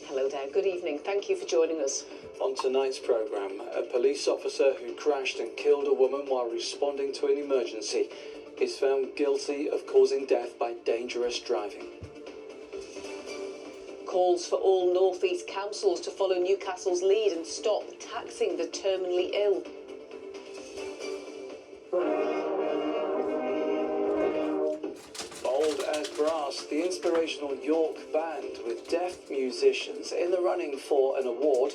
Hello there, good evening. Thank you for joining us. On tonight's programme, a police officer who crashed and killed a woman while responding to an emergency is found guilty of causing death by dangerous driving. Calls for all North East councils to follow Newcastle's lead and stop taxing the terminally ill. Bold as brass, the Inspirational Rourke band with deaf musicians in the running for an award.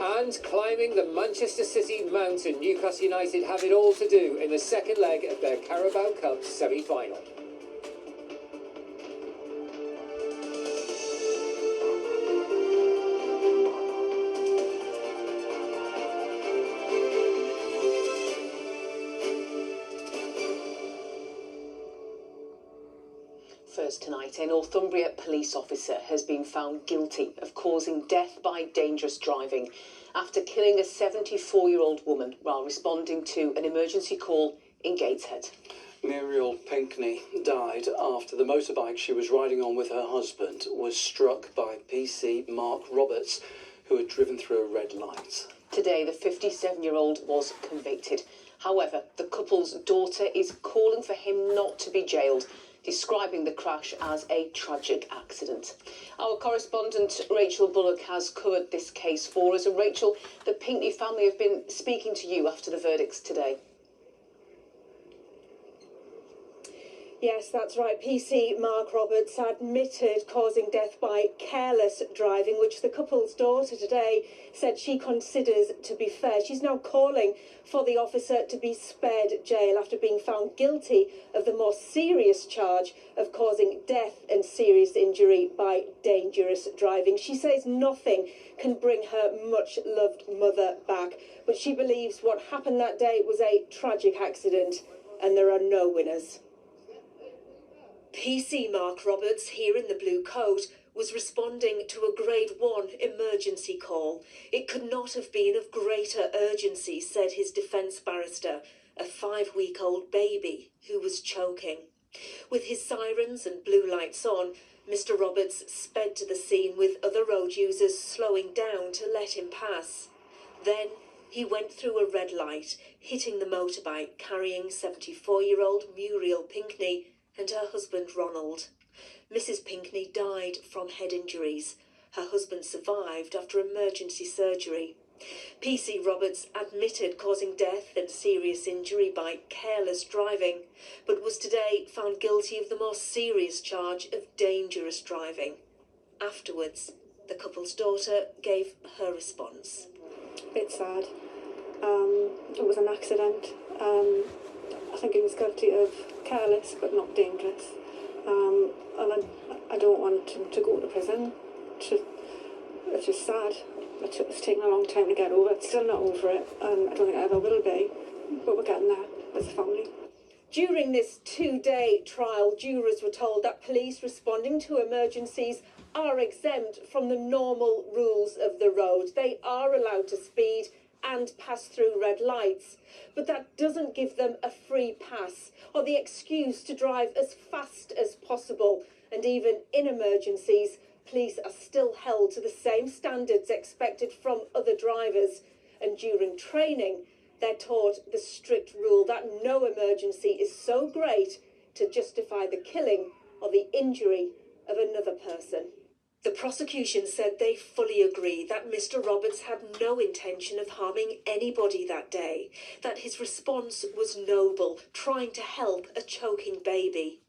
And climbing the Manchester City mountain, Newcastle United have it all to do in the second leg of their Carabao Cup semi-final. First tonight, a Northumbria police officer has been found guilty of causing death by dangerous driving after killing a 74-year-old woman while responding to an emergency call in Gateshead. Muriel Pinckney died after the motorbike she was riding on with her husband was struck by PC Mark Roberts, who had driven through a red light. Today, the 57-year-old was convicted. However, the couple's daughter is calling for him not to be jailed, describing the crash as a tragic accident. Our correspondent Rachel Bullock has covered this case for us. And Rachel, the Pinckney family have been speaking to you after the verdicts today. Yes, that's right. PC Mark Roberts admitted causing death by careless driving, which the couple's daughter today said she considers to be fair. She's now calling for the officer to be spared jail after being found guilty of the more serious charge of causing death and serious injury by dangerous driving. She says nothing can bring her much-loved mother back, but she believes what happened that day was a tragic accident and there are no winners. PC Mark Roberts, here in the blue coat, was responding to a Grade 1 emergency call. It could not have been of greater urgency, said his defence barrister, a 5-week-old baby who was choking. With his sirens and blue lights on, Mr Roberts sped to the scene with other road users slowing down to let him pass. Then he went through a red light, hitting the motorbike carrying 74-year-old Muriel Pinckney and her husband Ronald. Mrs Pinckney died from head injuries. Her husband survived after emergency surgery. PC Roberts admitted causing death and serious injury by careless driving, but was today found guilty of the more serious charge of dangerous driving. Afterwards, the couple's daughter gave her response. It's sad. It was an accident. I think he was guilty of careless but not dangerous. And I don't want him to go to prison. It's just sad. It's taken a long time to get over it. Still not over it, and I don't think I ever will be. But we're getting there as a family. During this 2-day trial, jurors were told that police responding to emergencies are exempt from the normal rules of the road. They are allowed to speed and pass through red lights, but that doesn't give them a free pass or the excuse to drive as fast as possible. And even in emergencies, police are still held to the same standards expected from other drivers. And during training, they're taught the strict rule that no emergency is so great to justify the killing or the injury of another person. The prosecution said they fully agree that Mr Roberts had no intention of harming anybody that day, that his response was noble, trying to help a choking baby.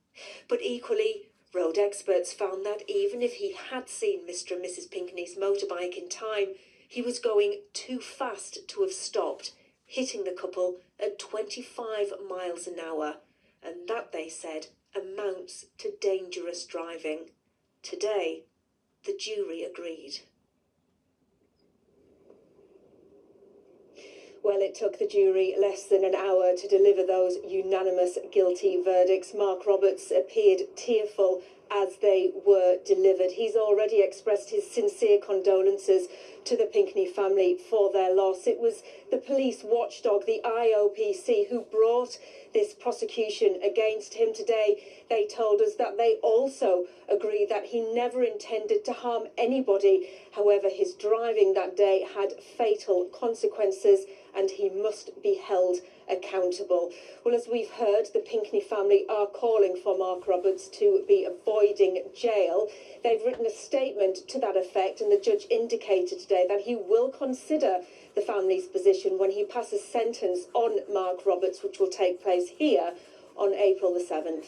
But equally, road experts found that even if he had seen Mr and Mrs Pinckney's motorbike in time, he was going too fast to have stopped, hitting the couple at 25 miles an hour. And that, they said, amounts to dangerous driving. Today, the jury agreed. Well, it took the jury less than an hour to deliver those unanimous guilty verdicts. Mark Roberts appeared tearful as they were delivered. He's already expressed his sincere condolences to the Pinckney family for their loss. It was the police watchdog, the IOPC, who brought this prosecution against him today. They told us that they also agree that he never intended to harm anybody. However, his driving that day had fatal consequences and he must be held accountable. Well, as we've heard, the Pinckney family are calling for Mark Roberts to be avoiding jail. They've written a statement to that effect, and the judge indicated today that he will consider the family's position when he passes sentence on Mark Roberts, which will take place here on April the 7th.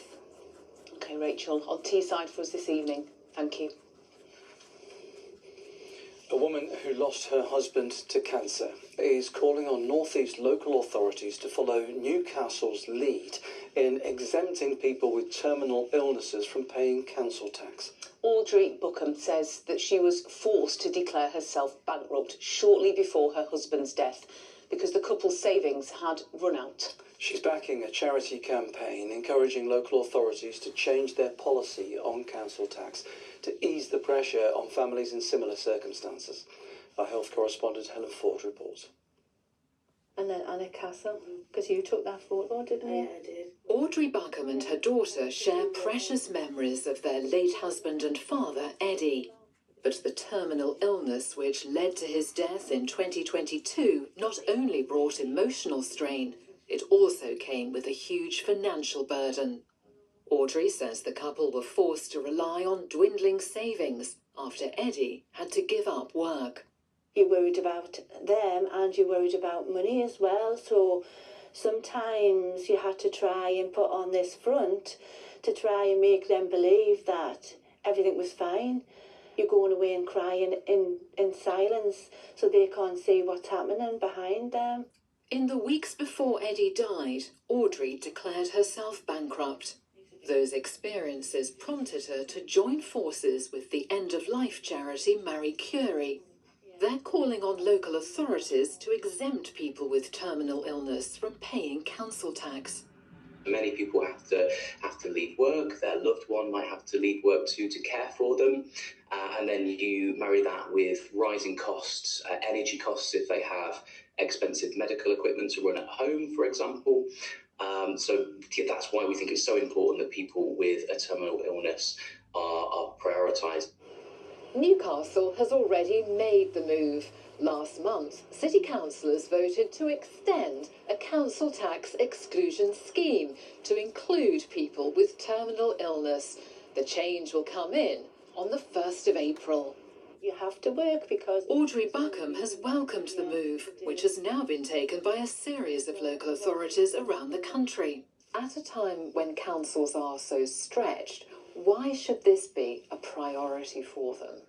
OK, Rachel, on Teesside for us this evening. Thank you. A woman who lost her husband to cancer is calling on North East local authorities to follow Newcastle's lead in exempting people with terminal illnesses from paying council tax. Audrey Buckham says that she was forced to declare herself bankrupt shortly before her husband's death because the couple's savings had run out. She's backing a charity campaign encouraging local authorities to change their policy on council tax to ease the pressure on families in similar circumstances. Our health correspondent Helen Ford reports. And then Anna Castle, because you took that photo, didn't you? Yeah, I did. Audrey Buckham and her daughter share precious memories of their late husband and father, Eddie. But the terminal illness which led to his death in 2022 not only brought emotional strain, it also came with a huge financial burden. Audrey says the couple were forced to rely on dwindling savings after Eddie had to give up work. You're worried about them and you're worried about money as well. So sometimes you had to try and put on this front to try and make them believe that everything was fine. You're going away and crying in silence so they can't see what's happening behind them. In the weeks before Eddie died, Audrey declared herself bankrupt. Those experiences prompted her to join forces with the end-of-life charity Marie Curie. They're calling on local authorities to exempt people with terminal illness from paying council tax. Many people have to leave work. Their loved one might have to leave work to care for them. And then you marry that with rising costs, energy costs if they have expensive medical equipment to run at home, for example. So that's why we think it's so important that people with a terminal illness are prioritised. Newcastle has already made the move. Last month, city councillors voted to extend a council tax exclusion scheme to include people with terminal illness. The change will come in on the 1st of April. You have to work because... Audrey Buckham has welcomed the move, which has now been taken by a series of local authorities around the country. At a time when councils are so stretched, why should this be a priority for them?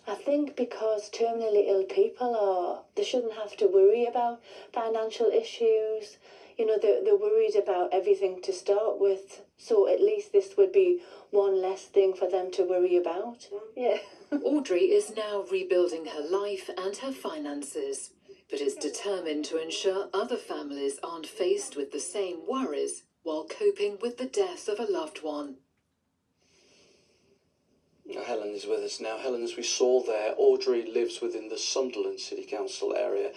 I think because terminally ill people they shouldn't have to worry about financial issues. You know, they're worried about everything to start with. So at least this would be one less thing for them to worry about. Yeah. Audrey is now rebuilding her life and her finances, but is determined to ensure other families aren't faced with the same worries while coping with the death of a loved one. Helen is with us now. Helen, as we saw there, Audrey lives within the Sunderland City Council area.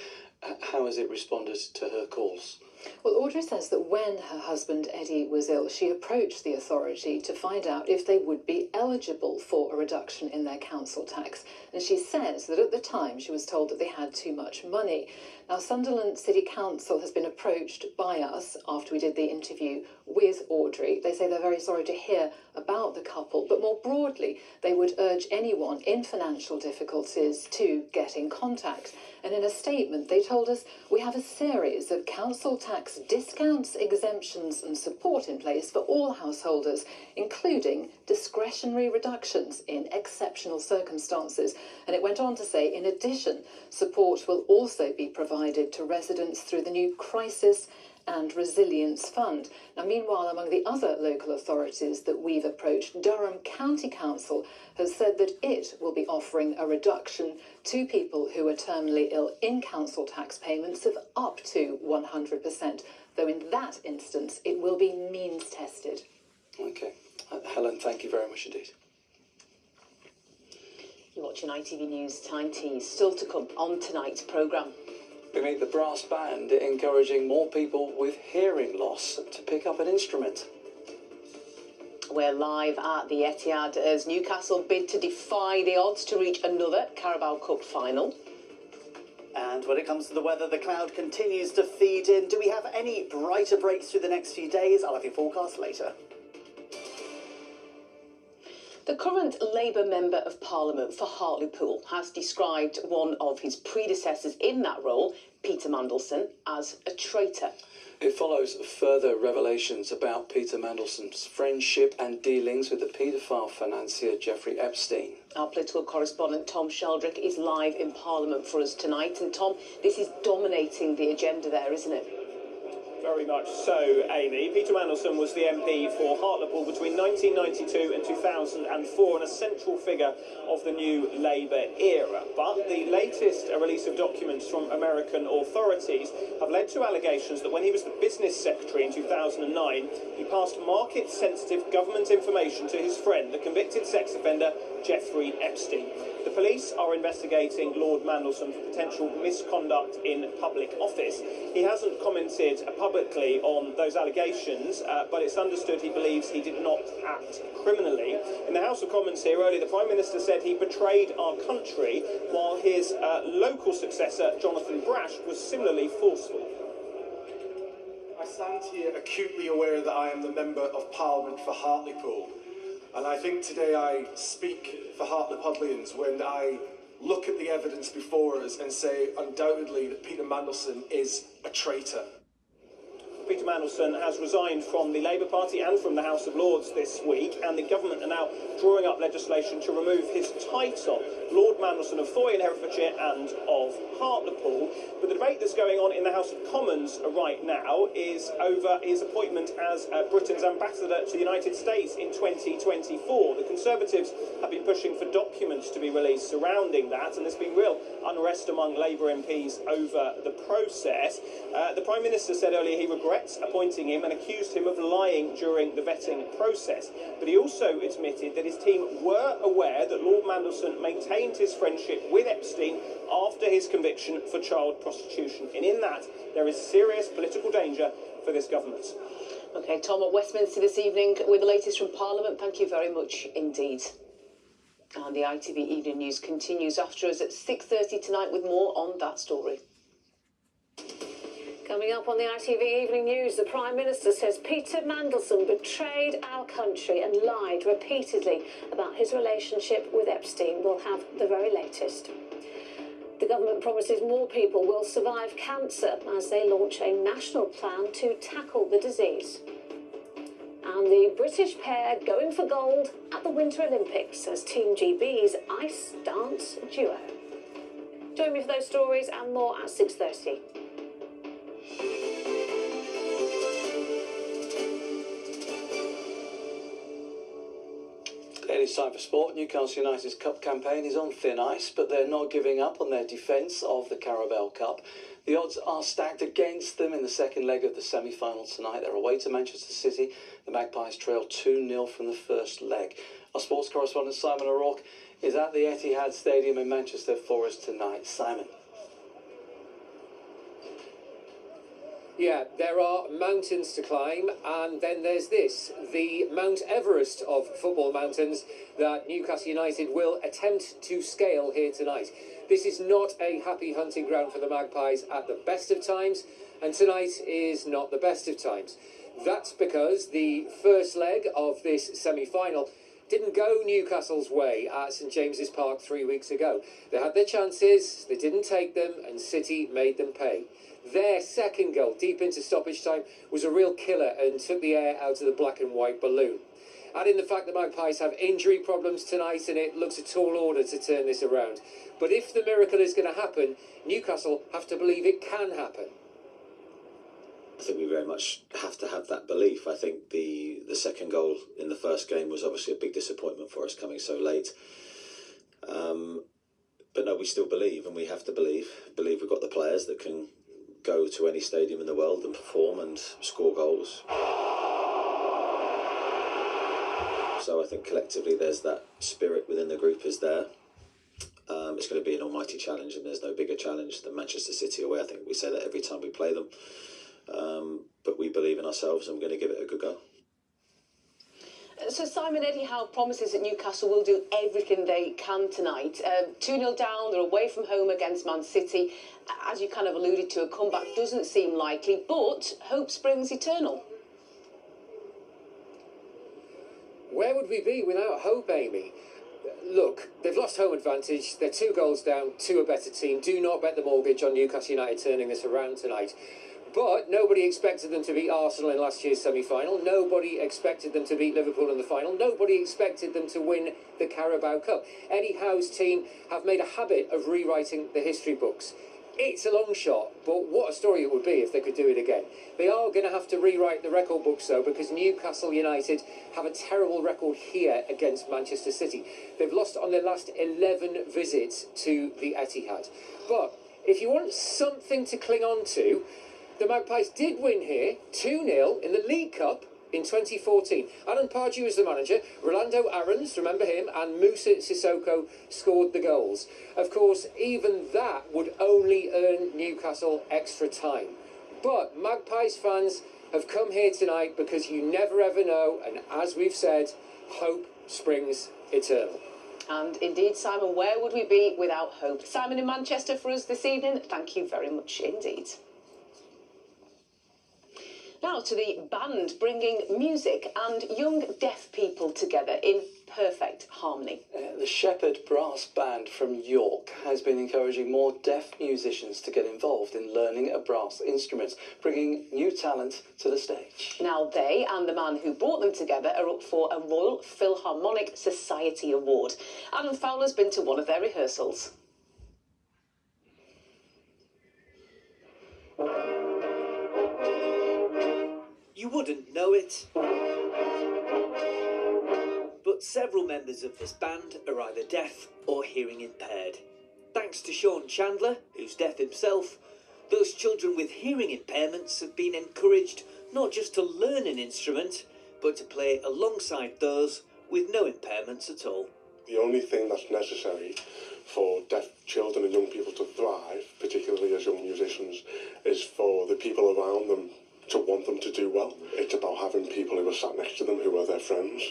How has it responded to her calls? Well, Audrey says that when her husband Eddie was ill, she approached the authority to find out if they would be eligible for a reduction in their council tax. And she says that at the time she was told that they had too much money. Now, Sunderland City Council has been approached by us after we did the interview with Audrey. They say they're very sorry to hear about the couple, but more broadly, they would urge anyone in financial difficulties to get in contact. And in a statement, they told us, we have a series of council tax discounts, exemptions and support in place for all householders, including discretionary reductions in exceptional circumstances. And it went on to say, in addition, support will also be provided to residents through the new crisis and Resilience Fund. Now, meanwhile, among the other local authorities that we've approached, Durham County Council has said that it will be offering a reduction to people who are terminally ill in council tax payments of up to 100%, though in that instance it will be means tested. OK. Helen, thank you very much indeed. You're watching ITV News Time Teas. Still to come on tonight's programme. We meet the brass band encouraging more people with hearing loss to pick up an instrument. We're live at the Etihad as Newcastle bid to defy the odds to reach another Carabao Cup final. And when it comes to the weather, the cloud continues to feed in. Do we have any brighter breaks through the next few days? I'll have your forecast later. The current Labour Member of Parliament for Hartlepool has described one of his predecessors in that role, Peter Mandelson, as a traitor. It follows further revelations about Peter Mandelson's friendship and dealings with the paedophile financier Jeffrey Epstein. Our political correspondent Tom Sheldrick is live in Parliament for us tonight. And Tom, this is dominating the agenda there, isn't it? Very much so, Amy. Peter Mandelson was the MP for Hartlepool between 1992 and 2004 and a central figure of the new Labour era. But the latest release of documents from American authorities have led to allegations that when he was the business secretary in 2009, he passed market-sensitive government information to his friend, the convicted sex offender Jeffrey Epstein. The police are investigating Lord Mandelson for potential misconduct in public office. He hasn't commented publicly on those allegations, but it's understood he believes he did not act criminally. In the House of Commons here earlier, the Prime Minister said he betrayed our country, while his local successor, Jonathan Brash, was similarly forceful. I stand here acutely aware that I am the Member of Parliament for Hartlepool. And I think today I speak for Hartlepoolians when I look at the evidence before us and say undoubtedly that Peter Mandelson is a traitor. Peter Mandelson has resigned from the Labour Party and from the House of Lords this week, and the government are now drawing up legislation to remove his title, Lord Mandelson of Foy in Herefordshire and of Hartlepool. But the debate that's going on in the House of Commons right now is over his appointment as Britain's ambassador to the United States in 2024. The Conservatives have been pushing for documents to be released surrounding that, and there's been real unrest among Labour MPs over the process. The Prime Minister said earlier he regrets appointing him and accused him of lying during the vetting process. But he also admitted that his team were aware that Lord Mandelson maintained his friendship with Epstein after his conviction for child prostitution. And in that, there is serious political danger for this government. OK, Tom, at Westminster this evening with the latest from Parliament. Thank you very much indeed. And the ITV Evening News continues after us at 6:30 tonight with more on that story. Coming up on the ITV Evening News, the Prime Minister says Peter Mandelson betrayed our country and lied repeatedly about his relationship with Epstein. We'll have the very latest. The government promises more people will survive cancer as they launch a national plan to tackle the disease. And the British pair going for gold at the Winter Olympics as Team GB's ice dance duo. Join me for those stories and more at 6:30. It's time for sport. Newcastle United's cup campaign is on thin ice, but they're not giving up on their defence of the Carabao Cup. The odds are stacked against them in the second leg of the semi-final tonight. They're away to Manchester City. The Magpies trail 2-0 from the first leg. Our sports correspondent Simon Rourke is at the Etihad Stadium in Manchester for us tonight. Simon. Yeah, there are mountains to climb, and then there's this, the Mount Everest of football mountains that Newcastle United will attempt to scale here tonight. This is not a happy hunting ground for the Magpies at the best of times, and tonight is not the best of times. That's because the first leg of this semi-final didn't go Newcastle's way at St James's Park 3 weeks ago. They had their chances, they didn't take them, and City made them pay. Their second goal, deep into stoppage time, was a real killer and took the air out of the black and white balloon. Add in the fact that Magpies have injury problems tonight, and it looks a tall order to turn this around. But if the miracle is going to happen, Newcastle have to believe it can happen. I think we very much have to have that belief. I think the second goal in the first game was obviously a big disappointment for us coming so late. But no, we still believe, and we have to believe we've got the players that can go to any stadium in the world and perform and score goals. So I think collectively there's that spirit within the group is there. It's going to be an almighty challenge, and there's no bigger challenge than Manchester City away. I think we say that every time we play them. But we believe in ourselves, and we're going to give it a good go. So Simon, Eddie Howe promises that Newcastle will do everything they can tonight. 2-0 down, they're away from home against Man City. As you kind of alluded to, a comeback doesn't seem likely, but hope springs eternal. Where would we be without hope, Amy? Look, they've lost home advantage. They're 2 goals down to a better team. Do not bet the mortgage on Newcastle United turning this around tonight. But nobody expected them to beat Arsenal in last year's semi-final. Nobody expected them to beat Liverpool in the final. Nobody expected them to win the Carabao Cup. Eddie Howe's team have made a habit of rewriting the history books. It's a long shot, but what a story it would be if they could do it again. They are going to have to rewrite the record books, though, because Newcastle United have a terrible record here against Manchester City. They've lost on their last 11 visits to the Etihad. But if you want something to cling on to, the Magpies did win here 2-0 in the League Cup in 2014. Alan Pardew was the manager, Rolando Aarons, remember him, and Moussa Sissoko scored the goals. Of course, even that would only earn Newcastle extra time. But Magpies fans have come here tonight because you never ever know, and as we've said, hope springs eternal. And indeed, Simon, where would we be without hope? Simon in Manchester for us this evening, thank you very much indeed. Now to the band, bringing music and young deaf people together in perfect harmony. The Shepherd Brass Band from York has been encouraging more deaf musicians to get involved in learning a brass instrument, bringing new talent to the stage. Now they and the man who brought them together are up for a Royal Philharmonic Society Award. Adam Fowler's been to one of their rehearsals. You wouldn't know it, but several members of this band are either deaf or hearing impaired. Thanks to Sean Chandler, who's deaf himself, those children with hearing impairments have been encouraged not just to learn an instrument, but to play alongside those with no impairments at all. The only thing that's necessary for deaf children and young people to thrive, particularly as young musicians, is for the people around them to want them to do well. It's about having people who are sat next to them who are their friends.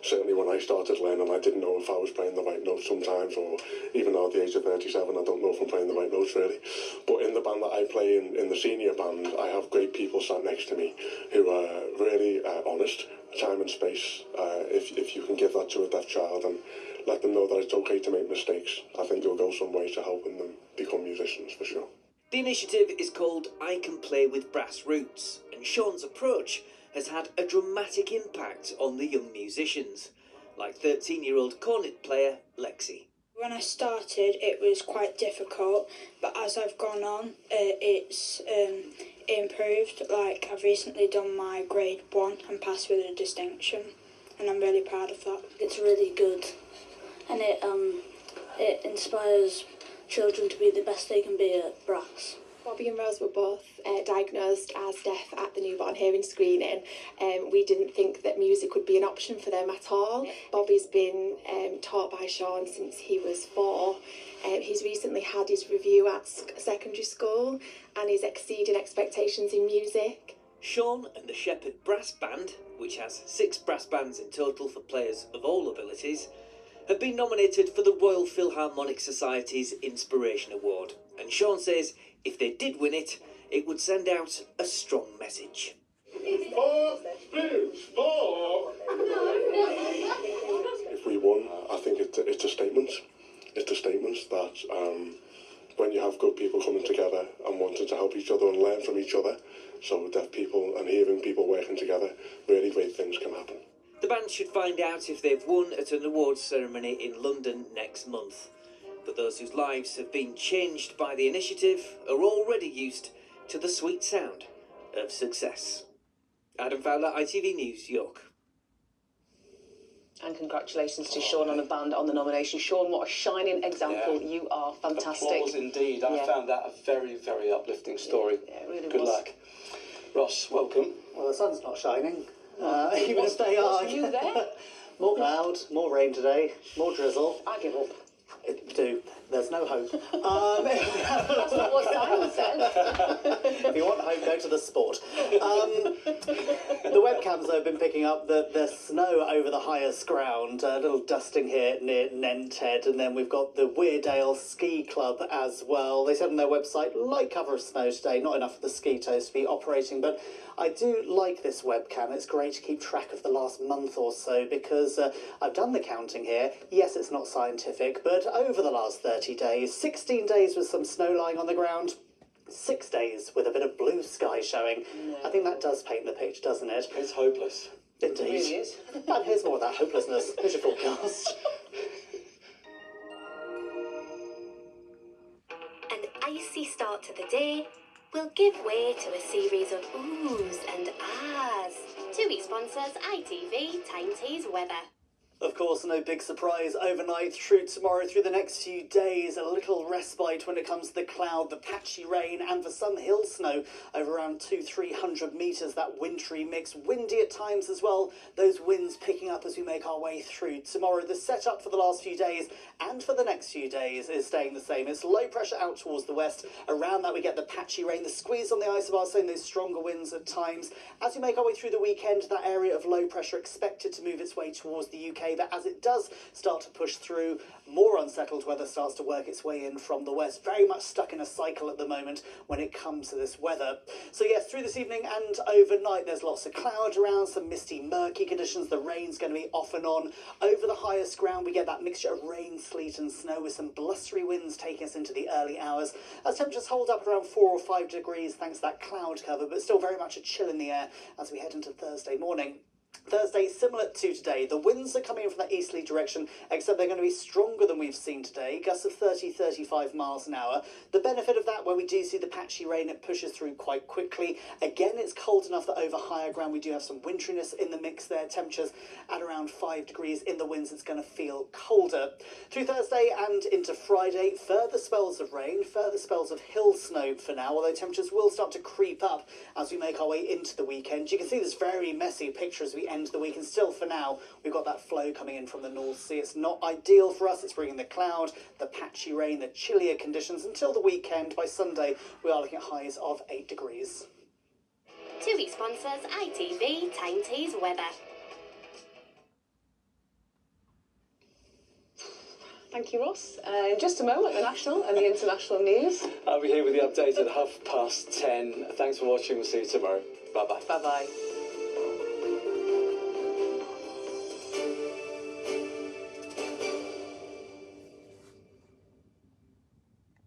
Certainly when I started learning, I didn't know if I was playing the right notes sometimes, or even now at the age of 37, I don't know if I'm playing the right notes really. But in the band that I play in the senior band, I have great people sat next to me who are really honest, time and space. If you can give that to a deaf child and let them know that it's okay to make mistakes, I think you'll go some way to helping them become musicians for sure. The initiative is called I Can Play with Brass Roots, and Sean's approach has had a dramatic impact on the young musicians, like 13-year-old cornet player Lexi. When I started, it was quite difficult, but as I've gone on, it's improved. Like, I've recently done my grade 1 and passed with a distinction, and I'm really proud of that. It's really good, and it inspires children to be the best they can be at brass. Bobby and Rose were both diagnosed as deaf at the newborn hearing screening. We didn't think that music would be an option for them at all. Bobby's been taught by Sean since he was 4. He's recently had his review at secondary school and he's exceeding expectations in music. Sean and the Shepherd Brass Band, which has 6 brass bands in total for players of all abilities, have been nominated for the Royal Philharmonic Society's Inspiration Award. And Sean says if they did win it, it would send out a strong message. 4 spoons, 4! If we won, I think it's a statement. It's a statement that when you have good people coming together and wanting to help each other and learn from each other, so deaf people and hearing people working together, really great things can happen. The band should find out if they've won at an awards ceremony in London next month. But those whose lives have been changed by the initiative are already used to the sweet sound of success. Adam Fowler, ITV News, York. And congratulations to Sean on the nomination. Sean, what a shining example. Yeah. You are fantastic. Applause indeed. I found that a very, very uplifting story. Yeah, it really Good was. luck. Ross, welcome. Well, the sun's not shining, even if they are. Was you there? More cloud, more rain today, more drizzle. I give up. Do. There's no hope. That's not what science says. If you want hope, go to the sport. The webcams have been picking up the snow over the highest ground. A little dusting here near Nented, and then we've got the Weardale Ski Club as well. They said on their website, light cover of snow today, not enough for the ski toes to be operating, but I do like this webcam. It's great to keep track of the last month or so because I've done the counting here. Yes, it's not scientific, but over the last 30 days, 16 days with some snow lying on the ground, 6 days with a bit of blue sky showing. No. I think that does paint the picture, doesn't it? It's hopeless. Indeed. It really is. And here's more of that hopelessness. Here's your forecast. An icy start to the day will give way to a series of oohs and ahs. TUI sponsors ITV Tyne weather. Of course, no big surprise overnight through tomorrow, through the next few days. A little respite when it comes to the cloud, the patchy rain, and for some hill snow over around 200-300 metres. That wintry mix, windy at times as well. Those winds picking up as we make our way through tomorrow. The setup for the last few days and for the next few days is staying the same. It's low pressure out towards the west. Around that we get the patchy rain, the squeeze on the isobars, saying those stronger winds at times. As we make our way through the weekend, that area of low pressure expected to move its way towards the UK. But as it does start to push through, more unsettled weather starts to work its way in from the west. Very much stuck in a cycle at the moment when it comes to this weather. So yes, through this evening and overnight, there's lots of cloud around, some misty, murky conditions. The rain's going to be off and on. Over the highest ground, we get that mixture of rain, sleet and snow with some blustery winds taking us into the early hours. As temperatures hold up around 4 or 5 degrees thanks to that cloud cover, but still very much a chill in the air as we head into Thursday morning. Thursday, similar to today, the winds are coming in from that easterly direction, except they're going to be stronger than we've seen today, gusts of 30-35 miles an hour. The benefit of that, where we do see the patchy rain, it pushes through quite quickly. Again, it's cold enough that over higher ground we do have some winteriness in the mix there. Temperatures at around 5 degrees in the winds, it's going to feel colder. Through Thursday and into Friday, further spells of rain, further spells of hill snow for now, although temperatures will start to creep up as we make our way into the weekend. You can see this very messy picture as we end the week, and still for now we've got that flow coming in from the North Sea. It's not ideal for us. It's bringing the cloud, the patchy rain, the chillier conditions until the weekend. By Sunday we are looking at highs of 8 degrees. TUI sponsors ITV Tyne weather. Thank you, Ross. In just a moment, the national and the international news. I'll be here with the update at 10:30. Thanks for watching. We'll see you tomorrow. Bye-bye. Bye-bye.